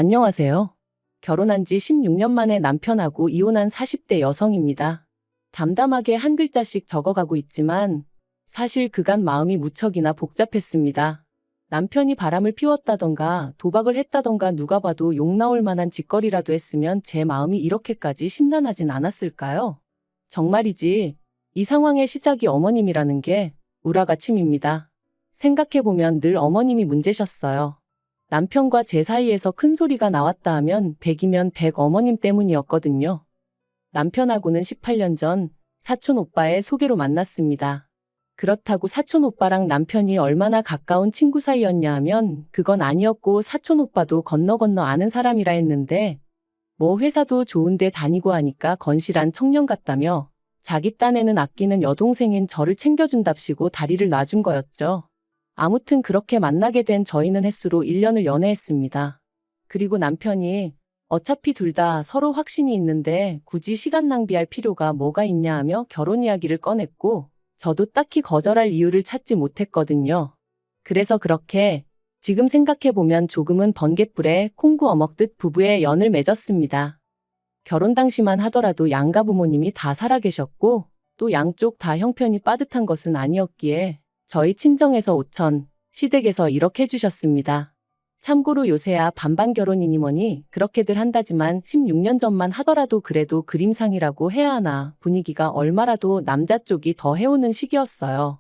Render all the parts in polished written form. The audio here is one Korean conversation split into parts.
안녕하세요. 결혼한 지 16년 만에 남편하고 이혼한 40대 여성입니다. 담담하게 한 글자씩 적어가고 있지만 사실 그간 마음이 무척이나 복잡했습니다. 남편이 바람을 피웠다던가 도박을 했다던가 누가 봐도 욕 나올 만한 짓거리라도 했으면 제 마음이 이렇게까지 심란하진 않았을까요? 정말이지 이 상황의 시작이 어머님이라는 게 울화가침입니다. 생각해보면 늘 어머님이 문제셨어요. 남편과 제 사이에서 큰 소리가 나왔다 하면 100이면 100 어머님 때문이었거든요. 남편하고는 18년 전 사촌 오빠의 소개로 만났습니다. 그렇다고 사촌 오빠랑 남편이 얼마나 가까운 친구 사이였냐 하면 그건 아니었고 사촌 오빠도 건너 아는 사람이라 했는데 뭐 회사도 좋은데 다니고 하니까 건실한 청년 같다며 자기 딴에는 아끼는 여동생인 저를 챙겨준답시고 다리를 놔준 거였죠. 아무튼 그렇게 만나게 된 저희는 햇수로 1년을 연애했습니다. 그리고 남편이 어차피 둘 다 서로 확신이 있는데 굳이 시간 낭비할 필요가 뭐가 있냐 하며 결혼 이야기를 꺼냈고 저도 딱히 거절할 이유를 찾지 못했거든요. 그래서 그렇게 지금 생각해보면 조금은 번갯불에 콩구 어먹듯 부부의 연을 맺었습니다. 결혼 당시만 하더라도 양가 부모님이 다 살아계셨고 또 양쪽 다 형편이 빠듯한 것은 아니었기에 저희 친정에서 5천, 시댁에서 1억 해주셨습니다. 참고로 요새야 반반 결혼이니 뭐니 그렇게들 한다지만 16년 전만 하더라도 그래도 그림상이라고 해야 하나 분위기가 얼마라도 남자 쪽이 더 해오는 시기였어요.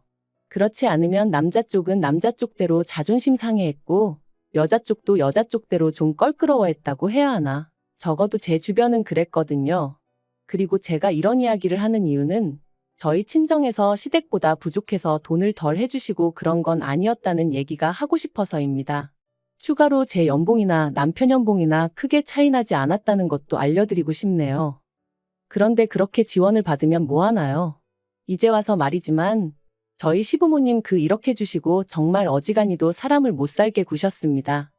그렇지 않으면 남자 쪽은 남자 쪽대로 자존심 상해했고 여자 쪽도 여자 쪽대로 좀 껄끄러워했다고 해야 하나. 적어도 제 주변은 그랬거든요. 그리고 제가 이런 이야기를 하는 이유는 저희 친정에서 시댁보다 부족해서 돈을 덜 해주시고 그런 건 아니었다는 얘기가 하고 싶어서입니다. 추가로 제 연봉이나 남편 연봉이나 크게 차이 나지 않았다는 것도 알려드리고 싶네요. 그런데 그렇게 지원을 받으면 뭐 하나요? 이제 와서 말이지만 저희 시부모님 그 1억 해주시고 정말 어지간히도 사람을 못 살게 구셨습니다.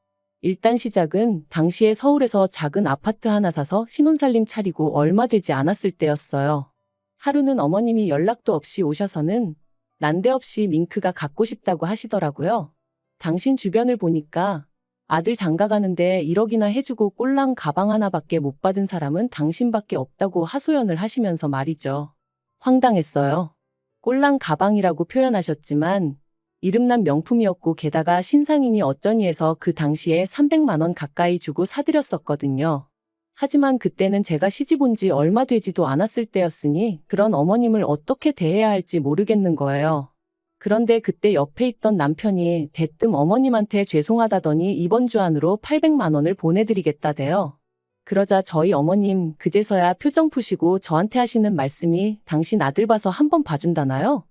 일단 시작은 당시에 서울에서 작은 아파트 하나 사서 신혼살림 차리고 얼마 되지 않았을 때였어요. 하루는 어머님이 연락도 없이 오셔서는 난데없이 밍크가 갖고 싶다고 하시더라고요. 당신 주변을 보니까 아들 장가 가는데 1억이나 해주고 꼴랑 가방 하나밖에 못 받은 사람은 당신밖에 없다고 하소연을 하시면서 말이죠. 황당했어요. 꼴랑 가방이라고 표현하셨지만 이름난 명품이었고 게다가 신상이니 어쩌니 해서 그 당시에 300만 원 가까이 주고 사드렸었거든요. 하지만 그때는 제가 시집 온 지 얼마 되지도 않았을 때였으니 그런 어머님을 어떻게 대해야 할지 모르겠는 거예요. 그런데 그때 옆에 있던 남편이 대뜸 어머님한테 죄송하다더니 이번 주 안으로 800만 원을 보내드리겠다대요. 그러자 저희 어머님 그제서야 표정 푸시고 저한테 하시는 말씀이 당신 아들 봐서 한번 봐준다나요?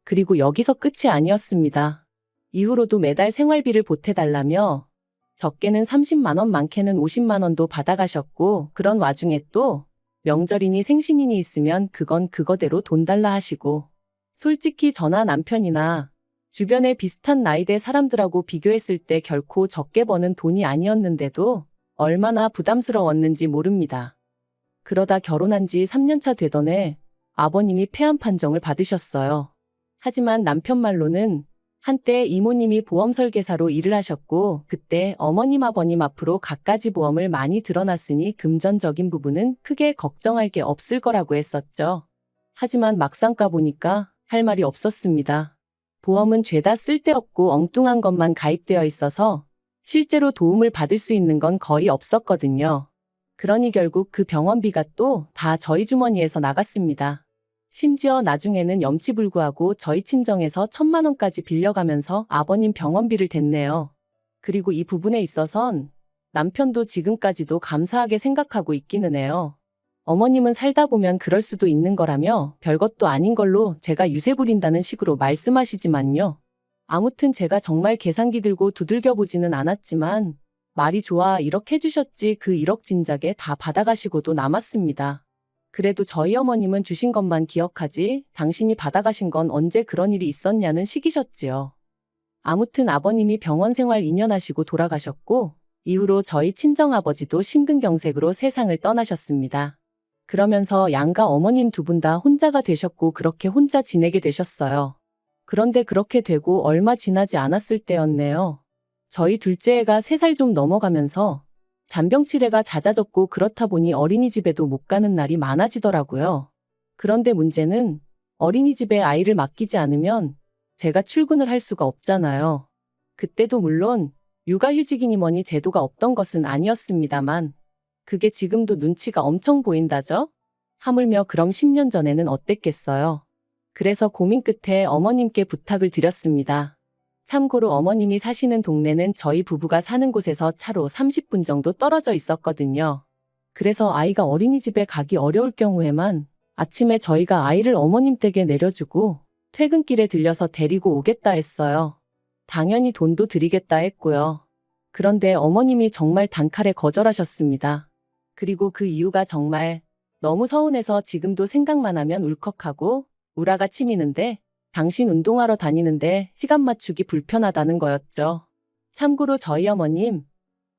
그리고 여기서 끝이 아니었습니다. 이후로도 매달 생활비를 보태달라며 적게는 30만 원 많게는 50만 원도 받아가셨고 그런 와중에 또 명절이니 생신이니 있으면 그건 그거대로 돈 달라 하시고 솔직히 저나 남편이나 주변에 비슷한 나이대 사람들하고 비교했을 때 결코 적게 버는 돈이 아니었는데도 얼마나 부담스러웠는지 모릅니다. 그러다 결혼한 지 3년차 되던 해 아버님이 폐암 판정을 받으셨어요. 하지만 남편 말로는 한때 이모님이 보험 설계사로 일을 하셨고 그때 어머님 아버님 앞으로 갖가지 보험을 많이 들어놨으니 금전적인 부분은 크게 걱정할 게 없을 거라고 했었죠. 하지만 막상 까보니까 할 말이 없었습니다. 보험은 죄다 쓸데없고 엉뚱한 것만 가입되어 있어서 실제로 도움을 받을 수 있는 건 거의 없었거든요. 그러니 결국 그 병원비가 또 다 저희 주머니에서 나갔습니다. 심지어 나중에는 염치불구하고 저희 친정에서 1,000만 원까지 빌려가면서 아버님 병원비를 댔네요. 그리고 이 부분에 있어선 남편도 지금까지도 감사하게 생각하고 있기는 해요. 어머님은 살다 보면 그럴 수도 있는 거라며 별것도 아닌 걸로 제가 유세 부린다는 식으로 말씀하시지만요. 아무튼 제가 정말 계산기 들고 두들겨 보지는 않았지만 말이 좋아 1억 해주셨지 그 1억 진작에 다 받아가시고도 남았습니다. 그래도 저희 어머님은 주신 것만 기억하지 당신이 받아가신 건 언제 그런 일이 있었냐는 식이셨지요. 아무튼 아버님이 병원 생활 2년 하시고 돌아가셨고 이후로 저희 친정아버지도 심근경색으로 세상을 떠나셨습니다. 그러면서 양가 어머님 두 분 다 혼자가 되셨고 그렇게 혼자 지내게 되셨어요. 그런데 그렇게 되고 얼마 지나지 않았을 때였네요. 저희 둘째 애가 3살 좀 넘어가면서 잔병치레가 잦아졌고 그렇다 보니 어린이집에도 못 가는 날이 많아지더라고요. 그런데 문제는 어린이집에 아이를 맡기지 않으면 제가 출근을 할 수가 없잖아요. 그때도 물론 육아휴직이니 뭐니 제도가 없던 것은 아니었습니다만 그게 지금도 눈치가 엄청 보인다죠? 하물며 그럼 10년 전에는 어땠겠어요? 그래서 고민 끝에 어머님께 부탁을 드렸습니다. 참고로 어머님이 사시는 동네는 저희 부부가 사는 곳에서 차로 30분 정도 떨어져 있었거든요. 그래서 아이가 어린이집에 가기 어려울 경우에만 아침에 저희가 아이를 어머님 댁에 내려주고 퇴근길에 들려서 데리고 오겠다 했어요. 당연히 돈도 드리겠다 했고요. 그런데 어머님이 정말 단칼에 거절하셨습니다. 그리고 그 이유가 정말 너무 서운해서 지금도 생각만 하면 울컥하고 우라가 치미는데 당신 운동하러 다니는데 시간 맞추기 불편하다는 거였죠. 참고로 저희 어머님,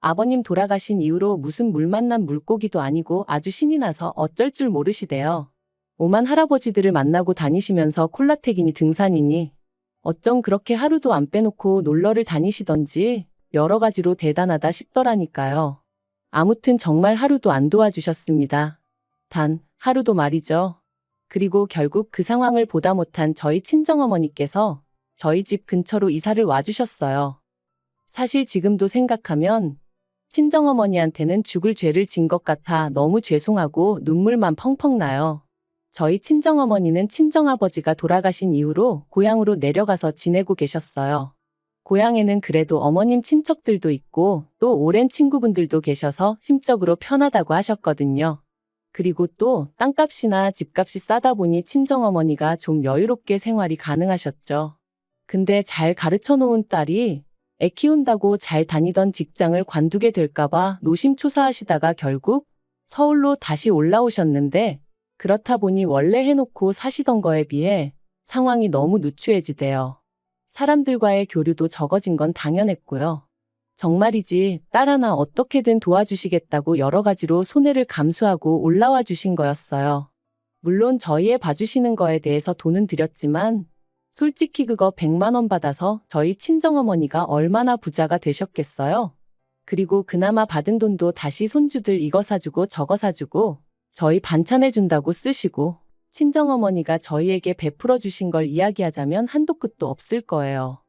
아버님 돌아가신 이후로 무슨 물 만난 물고기도 아니고 아주 신이 나서 어쩔 줄 모르시대요. 오만 할아버지들을 만나고 다니시면서 콜라텍이니 등산이니 어쩜 그렇게 하루도 안 빼놓고 놀러를 다니시던지 여러 가지로 대단하다 싶더라니까요. 아무튼 정말 하루도 안 도와주셨습니다. 단 하루도 말이죠. 그리고 결국 그 상황을 보다 못한 저희 친정어머니께서 저희 집 근처로 이사를 와주셨어요. 사실 지금도 생각하면 친정어머니한테는 죽을 죄를 진 것 같아 너무 죄송하고 눈물만 펑펑 나요. 저희 친정어머니는 친정아버지가 돌아가신 이후로 고향으로 내려가서 지내고 계셨어요. 고향에는 그래도 어머님 친척들도 있고 또 오랜 친구분들도 계셔서 심적으로 편하다고 하셨거든요. 그리고 또 땅값이나 집값이 싸다 보니 친정어머니가 좀 여유롭게 생활이 가능하셨죠. 근데 잘 가르쳐 놓은 딸이 애 키운다고 잘 다니던 직장을 관두게 될까봐 노심초사하시다가 결국 서울로 다시 올라오셨는데 그렇다 보니 원래 해놓고 사시던 거에 비해 상황이 너무 누추해지대요. 사람들과의 교류도 적어진 건 당연했고요. 정말이지 딸 하나 어떻게든 도와주시겠다고 여러 가지로 손해를 감수하고 올라와 주신 거였어요. 물론 저희 애 봐주시는 거에 대해서 돈은 드렸지만 솔직히 그거 100만 원 받아서 저희 친정어머니가 얼마나 부자가 되셨겠어요? 그리고 그나마 받은 돈도 다시 손주들 이거 사주고 저거 사주고 저희 반찬해준다고 쓰시고 친정어머니가 저희에게 베풀어 주신 걸 이야기하자면 한도 끝도 없을 거예요.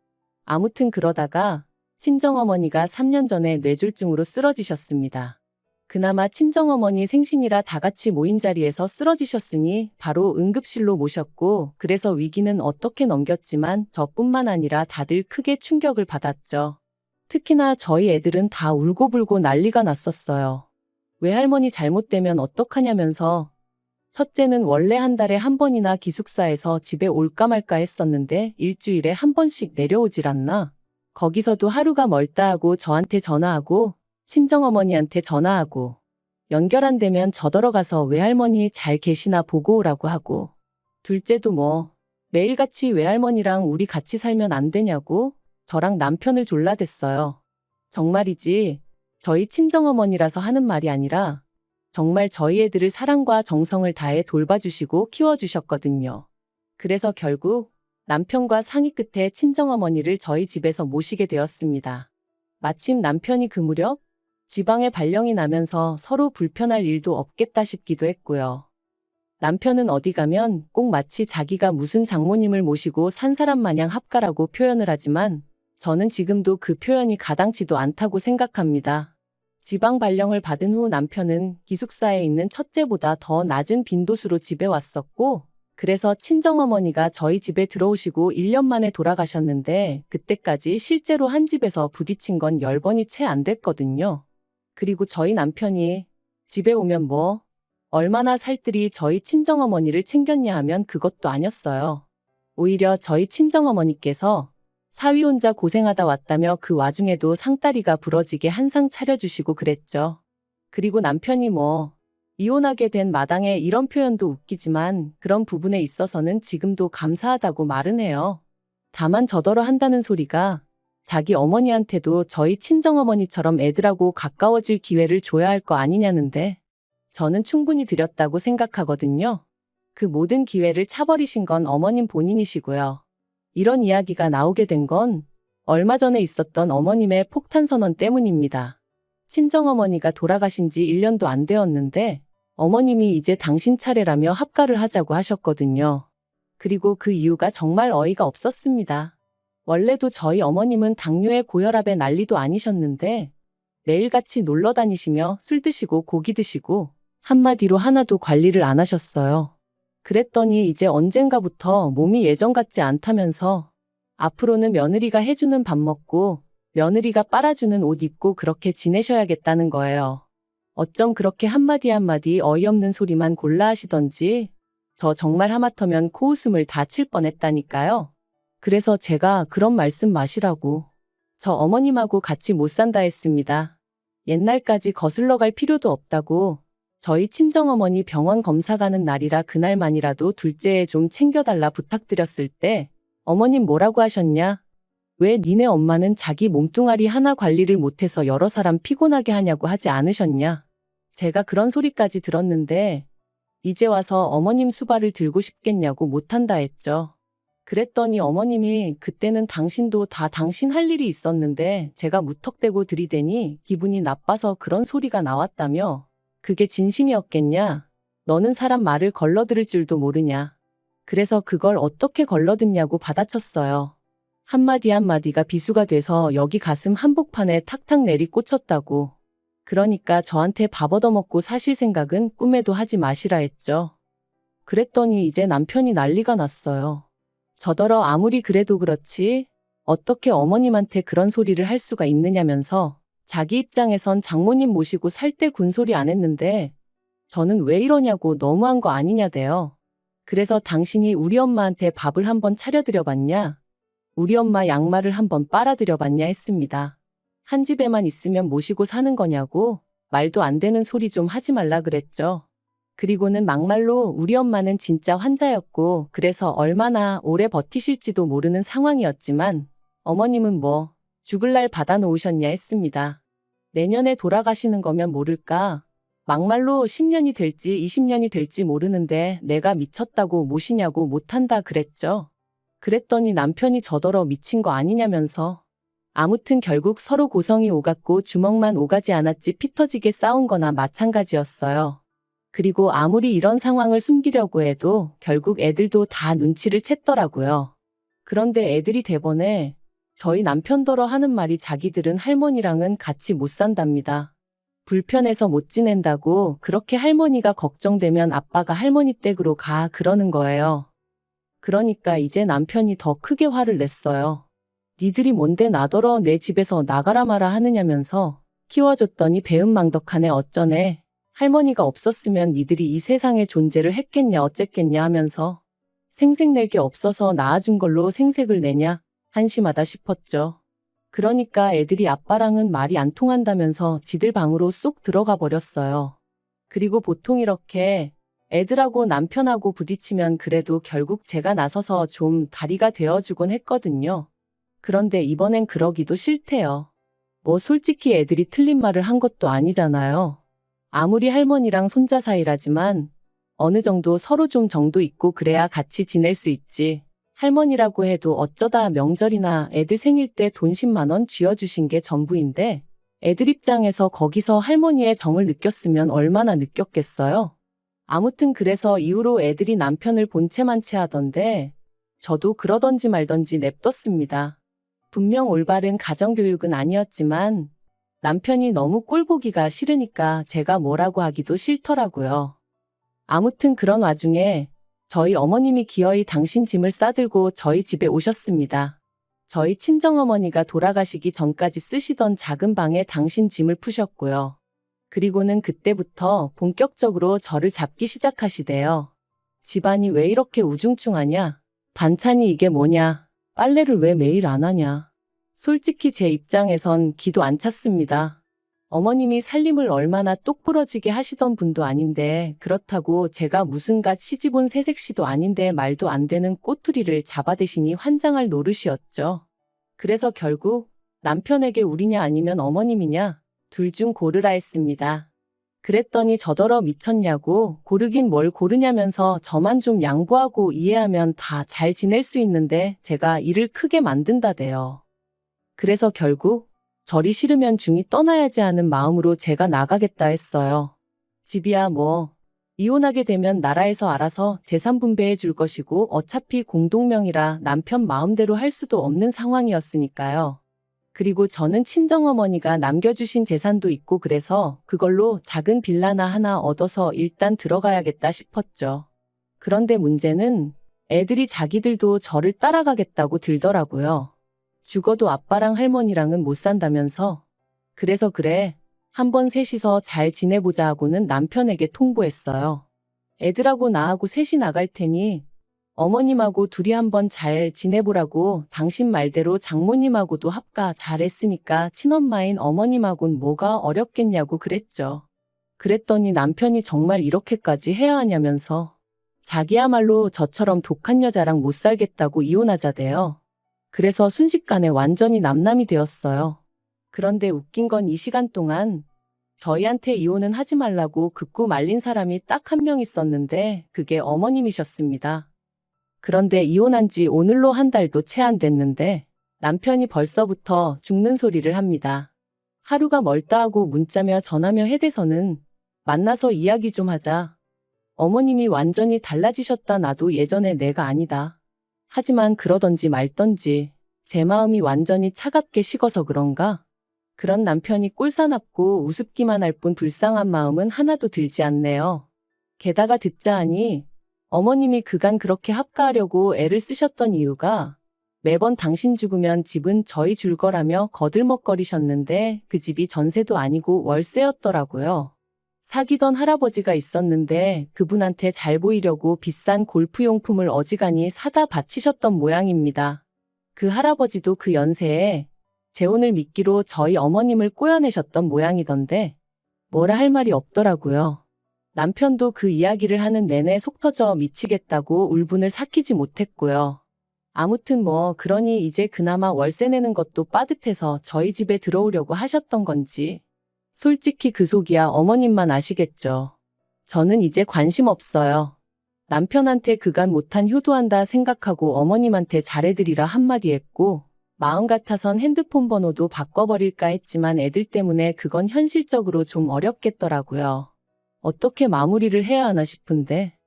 아무튼 그러다가 친정어머니가 3년 전에 뇌졸중으로 쓰러지셨습니다. 그나마 친정어머니 생신이라 다 같이 모인 자리에서 쓰러지셨으니 바로 응급실로 모셨고 그래서 위기는 어떻게 넘겼지만 저뿐만 아니라 다들 크게 충격을 받았죠. 특히나 저희 애들은 다 울고불고 난리가 났었어요. 외할머니 잘못되면 어떡하냐면서 첫째는 원래 한 달에 한 번이나 기숙사에서 집에 올까 말까 했었는데 일주일에 한 번씩 내려오질 않나? 거기서도 하루가 멀다 하고 저한테 전화하고 친정어머니한테 전화하고 연결 안 되면 저더러 가서 외할머니 잘 계시나 보고 오라고 하고 둘째도 뭐 매일같이 외할머니랑 우리 같이 살면 안 되냐고 저랑 남편을 졸라댔어요. 정말이지 저희 친정어머니라서 하는 말이 아니라 정말 저희 애들을 사랑과 정성을 다해 돌봐주시고 키워주셨거든요. 그래서 결국 남편과 상의 끝에 친정어머니를 저희 집에서 모시게 되었습니다. 마침 남편이 그 무렵 지방에 발령이 나면서 서로 불편할 일도 없겠다 싶기도 했고요. 남편은 어디 가면 꼭 마치 자기가 무슨 장모님을 모시고 산 사람 마냥 합가라고 표현을 하지만 저는 지금도 그 표현이 가당치도 않다고 생각합니다. 지방 발령을 받은 후 남편은 기숙사에 있는 첫째보다 더 낮은 빈도수로 집에 왔었고 그래서 친정어머니가 저희 집에 들어오시고 1년 만에 돌아가셨는데 그때까지 실제로 한 집에서 부딪힌 건 10번이 채 안 됐거든요. 그리고 저희 남편이 집에 오면 뭐 얼마나 살뜰히 저희 친정어머니를 챙겼냐 하면 그것도 아니었어요. 오히려 저희 친정어머니께서 사위 혼자 고생하다 왔다며 그 와중에도 상다리가 부러지게 한상 차려주시고 그랬죠. 그리고 남편이 뭐 이혼하게 된 마당에 이런 표현도 웃기지만 그런 부분에 있어서는 지금도 감사하다고 말은 해요. 다만 저더러 한다는 소리가 자기 어머니한테도 저희 친정어머니처럼 애들하고 가까워질 기회를 줘야 할 거 아니냐는데 저는 충분히 드렸다고 생각하거든요. 그 모든 기회를 차버리신 건 어머님 본인이시고요. 이런 이야기가 나오게 된 건 얼마 전에 있었던 어머님의 폭탄 선언 때문입니다. 친정어머니가 돌아가신 지 1년도 안 되었는데 어머님이 이제 당신 차례라며 합가를 하자고 하셨거든요. 그리고 그 이유가 정말 어이가 없었습니다. 원래도 저희 어머님은 당뇨에 고혈압에 난리도 아니셨는데 매일같이 놀러 다니시며 술 드시고 고기 드시고 한마디로 하나도 관리를 안 하셨어요. 그랬더니 이제 언젠가부터 몸이 예전 같지 않다면서 앞으로는 며느리가 해주는 밥 먹고 며느리가 빨아주는 옷 입고 그렇게 지내셔야겠다는 거예요. 어쩜 그렇게 한마디 한마디 어이없는 소리만 골라 하시던지 저 정말 하마터면 코웃음을 다 칠 뻔했다니까요. 그래서 제가 그런 말씀 마시라고 저 어머님하고 같이 못 산다 했습니다. 옛날까지 거슬러 갈 필요도 없다고 저희 친정어머니 병원 검사 가는 날이라 그날만이라도 둘째에 좀 챙겨달라 부탁드렸을 때 어머님 뭐라고 하셨냐? 왜 니네 엄마는 자기 몸뚱아리 하나 관리를 못해서 여러 사람 피곤하게 하냐고 하지 않으셨냐? 제가 그런 소리까지 들었는데 이제 와서 어머님 수발을 들고 싶겠냐고 못한다 했죠. 그랬더니 어머님이 그때는 당신도 다 당신 할 일이 있었는데 제가 무턱대고 들이대니 기분이 나빠서 그런 소리가 나왔다며 그게 진심이었겠냐? 너는 사람 말을 걸러들을 줄도 모르냐? 그래서 그걸 어떻게 걸러듣냐고 받아쳤어요. 한마디 한마디가 비수가 돼서 여기 가슴 한복판에 탁탁 내리 꽂혔다고. 그러니까 저한테 밥 얻어먹고 사실 생각은 꿈에도 하지 마시라 했죠. 그랬더니 이제 남편이 난리가 났어요. 저더러 아무리 그래도 그렇지 어떻게 어머님한테 그런 소리를 할 수가 있느냐면서 자기 입장에선 장모님 모시고 살 때 군소리 안 했는데 저는 왜 이러냐고 너무한 거 아니냐대요. 그래서 당신이 우리 엄마한테 밥을 한번 차려드려 봤냐? 우리 엄마 양말을 한번 빨아드려 봤냐 했습니다. 한 집에만 있으면 모시고 사는 거냐고 말도 안 되는 소리 좀 하지 말라 그랬죠. 그리고는 막말로 우리 엄마는 진짜 환자였고 그래서 얼마나 오래 버티실지도 모르는 상황이었지만 어머님은 뭐 죽을 날 받아놓으셨냐 했습니다. 내년에 돌아가시는 거면 모를까? 막말로 10년이 될지 20년이 될지 모르는데 내가 미쳤다고 모시냐고 못한다 그랬죠. 그랬더니 남편이 저더러 미친 거 아니냐면서 아무튼 결국 서로 고성이 오갔고 주먹만 오가지 않았지 피 터지게 싸운 거나 마찬가지였어요. 그리고 아무리 이런 상황을 숨기려고 해도 결국 애들도 다 눈치를 챘더라고요. 그런데 애들이 대번에 저희 남편더러 하는 말이 자기들은 할머니랑은 같이 못 산답니다. 불편해서 못 지낸다고 그렇게 할머니가 걱정되면 아빠가 할머니 댁으로 가 그러는 거예요. 그러니까 이제 남편이 더 크게 화를 냈어요. 니들이 뭔데 나더러 내 집에서 나가라 마라 하느냐면서 키워줬더니 배은망덕하네 어쩌네. 할머니가 없었으면 니들이 이 세상에 존재를 했겠냐 어쨌겠냐 하면서 생색 낼 게 없어서 낳아준 걸로 생색을 내냐 한심하다 싶었죠. 그러니까 애들이 아빠랑은 말이 안 통한다면서 지들 방으로 쏙 들어가 버렸어요. 그리고 보통 이렇게 애들하고 남편하고 부딪히면 그래도 결국 제가 나서서 좀 다리가 되어주곤 했거든요. 그런데 이번엔 그러기도 싫대요. 뭐 솔직히 애들이 틀린 말을 한 것도 아니잖아요. 아무리 할머니랑 손자 사이라지만 어느 정도 서로 좀 정도 있고 그래야 같이 지낼 수 있지. 할머니라고 해도 어쩌다 명절이나 애들 생일 때 돈 10만 원 쥐어주신 게 전부인데 애들 입장에서 거기서 할머니의 정을 느꼈으면 얼마나 느꼈겠어요. 아무튼 그래서 이후로 애들이 남편을 본체만체 하던데 저도 그러던지 말던지 냅뒀습니다. 분명 올바른 가정교육은 아니었지만 남편이 너무 꼴보기가 싫으니까 제가 뭐라고 하기도 싫더라고요. 아무튼 그런 와중에 저희 어머님이 기어이 당신 짐을 싸들고 저희 집에 오셨습니다. 저희 친정어머니가 돌아가시기 전까지 쓰시던 작은 방에 당신 짐을 푸셨고요. 그리고는 그때부터 본격적으로 저를 잡기 시작하시대요. 집안이 왜 이렇게 우중충하냐? 반찬이 이게 뭐냐? 빨래를 왜 매일 안 하냐? 솔직히 제 입장에선 기도 안 찼습니다. 어머님이 살림을 얼마나 똑부러지게 하시던 분도 아닌데 그렇다고 제가 무슨갓 시집 온 새색시도 아닌데 말도 안 되는 꼬투리를 잡아대시니 환장할 노릇이었죠. 그래서 결국 남편에게 우리냐 아니면 어머님이냐 둘 중 고르라 했습니다. 그랬더니 저더러 미쳤냐고 고르긴 뭘 고르냐면서 저만 좀 양보하고 이해하면 다 잘 지낼 수 있는데 제가 일을 크게 만든다대요. 그래서 결국 절이 싫으면 중이 떠나야지 하는 마음으로 제가 나가겠다 했어요. 집이야 뭐. 이혼하게 되면 나라에서 알아서 재산 분배해 줄 것이고 어차피 공동명의라 남편 마음대로 할 수도 없는 상황이었으니까요. 그리고 저는 친정어머니가 남겨주신 재산도 있고 그래서 그걸로 작은 빌라나 하나 얻어서 일단 들어가야겠다 싶었죠. 그런데 문제는 애들이 자기들도 저를 따라가겠다고 들더라고요. 죽어도 아빠랑 할머니랑은 못 산다면서. 그래서 그래. 한번 셋이서 잘 지내보자 하고는 남편에게 통보했어요. 애들하고 나하고 셋이 나갈 테니 어머님하고 둘이 한번 잘 지내보라고 당신 말대로 장모님하고도 합가 잘했으니까 친엄마인 어머님하고는 뭐가 어렵겠냐고 그랬죠. 그랬더니 남편이 정말 이렇게까지 해야 하냐면서 자기야말로 저처럼 독한 여자랑 못 살겠다고 이혼하자대요. 그래서 순식간에 완전히 남남이 되었어요. 그런데 웃긴 건 이 시간 동안 저희한테 이혼은 하지 말라고 극구 말린 사람이 딱 한 명 있었는데 그게 어머님이셨습니다. 그런데 이혼한 지 오늘로 한 달도 채 안 됐는데 남편이 벌써부터 죽는 소리를 합니다. 하루가 멀다 하고 문자며 전화며 해대서는 만나서 이야기 좀 하자. 어머님이 완전히 달라지셨다 나도 예전의 내가 아니다. 하지만 그러던지 말던지 제 마음이 완전히 차갑게 식어서 그런가? 그런 남편이 꼴사납고 우습기만 할 뿐 불쌍한 마음은 하나도 들지 않네요. 게다가 듣자 하니 어머님이 그간 그렇게 합가하려고 애를 쓰셨던 이유가 매번 당신 죽으면 집은 저희 줄 거라며 거들먹거리셨는데 그 집이 전세도 아니고 월세였더라고요. 사귀던 할아버지가 있었는데 그분한테 잘 보이려고 비싼 골프용품을 어지간히 사다 바치셨던 모양입니다. 그 할아버지도 그 연세에 재혼을 미끼로 저희 어머님을 꼬여내셨던 모양이던데 뭐라 할 말이 없더라고요. 남편도 그 이야기를 하는 내내 속 터져 미치겠다고 울분을 삭히지 못했고요. 아무튼 뭐 그러니 이제 그나마 월세 내는 것도 빠듯해서 저희 집에 들어오려고 하셨던 건지 솔직히 그 속이야 어머님만 아시겠죠. 저는 이제 관심 없어요. 남편한테 그간 못한 효도한다 생각하고 어머님한테 잘해드리라 한마디 했고 마음 같아선 핸드폰 번호도 바꿔버릴까 했지만 애들 때문에 그건 현실적으로 좀 어렵겠더라고요. 어떻게 마무리를 해야 하나 싶은데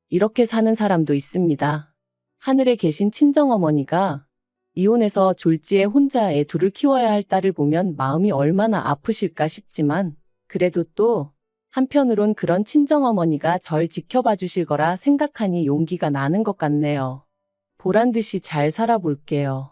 이렇게 사는 사람도 있습니다. 하늘에 계신 친정어머니가 이혼해서 졸지에 혼자 애 둘을 키워야 할 딸을 보면 마음이 얼마나 아프실까 싶지만 그래도 또 한편으론 그런 친정어머니가 절 지켜봐 주실 거라 생각하니 용기가 나는 것 같네요. 보란듯이 잘 살아볼게요.